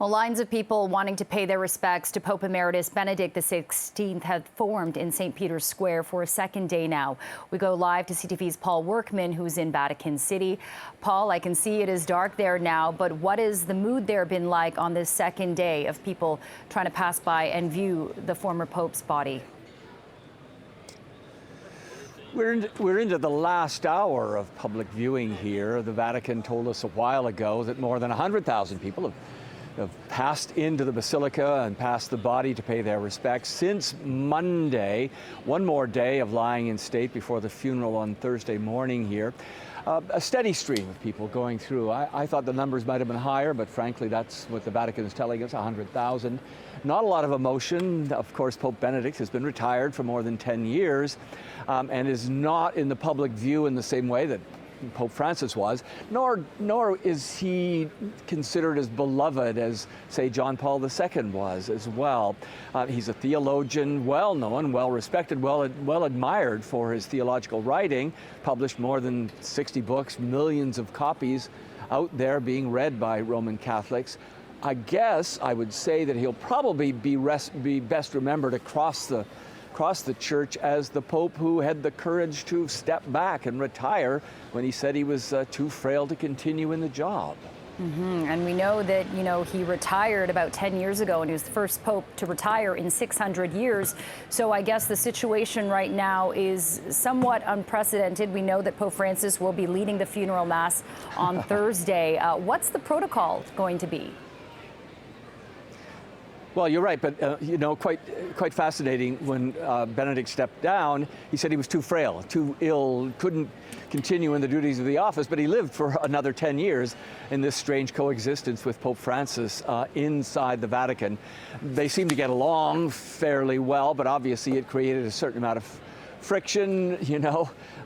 Well, lines of people wanting to pay their respects to Pope Emeritus Benedict XVI have formed in St. Peter's Square for a second day now. We go live to CTV's Paul Workman, who's in Vatican City. Paul, I can see it is dark there now, but what has the mood there been like on this second day of people trying to pass by and view the former Pope's body? We're into the last hour of public viewing here. The Vatican told us a while ago that more than 100,000 people have passed into the Basilica and passed the body to pay their respects since Monday. One more day of lying in state before the funeral on Thursday morning here. A steady stream of people going through. I thought the numbers might have been higher, but frankly, that's what the Vatican is telling us, 100,000. Not a lot of emotion. Of course, Pope Benedict has been retired for more than 10 years and is not in the public view in the same way that Pope Francis was, nor is he considered as beloved as, say, John Paul II was as well. He's a theologian, well-known, well-respected, well-admired for his theological writing, published more than 60 books, millions of copies out there being read by Roman Catholics. I guess I would say that he'll probably be best remembered across the church as the Pope who had the courage to step back and retire when he said he was too frail to continue in the job. And we know that, he retired about 10 years ago, and he was the first Pope to retire in 600 years. So I guess the situation right now is somewhat unprecedented. We know that Pope Francis will be leading the funeral mass on Thursday. What's the protocol going to be? Well, you're right, but quite fascinating. When Benedict stepped down, he said he was too frail, too ill, couldn't continue in the duties of the office, but he lived for another 10 years in this strange coexistence with Pope Francis inside the Vatican. They seem to get along fairly well, but obviously it created a certain amount of friction,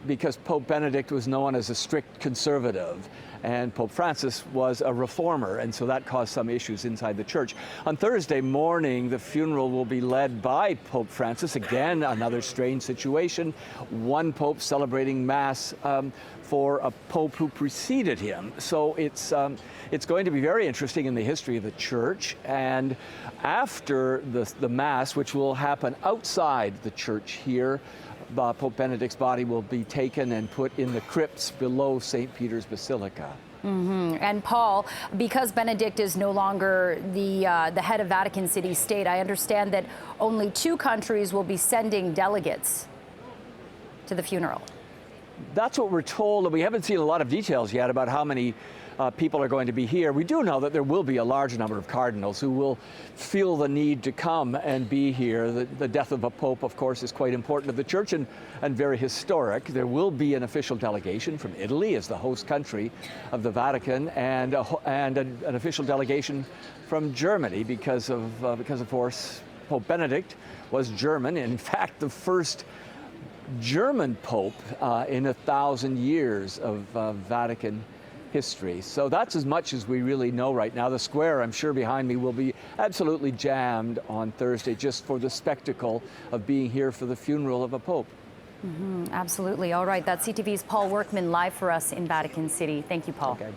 because Pope Benedict was known as a strict conservative and Pope Francis was a reformer, and so that caused some issues inside the church. On Thursday morning, the funeral will be led by Pope Francis. Again, another strange situation. One Pope celebrating Mass for a Pope who preceded him. So it's going to be very interesting in the history of the church. And after the Mass, which will happen outside the church here, Pope Benedict's body will be taken and put in the crypts below St. Peter's Basilica. And Paul, because Benedict is no longer the head of Vatican City State, I understand that only 2 countries will be sending delegates to the funeral. That's what we're told, and we haven't seen a lot of details yet about how many people are going to be here. We do know that there will be a large number of cardinals who will feel the need to come and be here. The death of a pope, of course, is quite important to the church and very historic. There will be an official delegation from Italy as the host country of the Vatican, and an official delegation from Germany because of course, Pope Benedict was German. In fact, the first German pope in 1,000 years of Vatican history. So that's as much as we really know right now. The square, I'm sure, behind me will be absolutely jammed on Thursday just for the spectacle of being here for the funeral of a pope. Absolutely. All right. That's CTV's Paul Workman live for us in Vatican City. Thank you, Paul. Okay.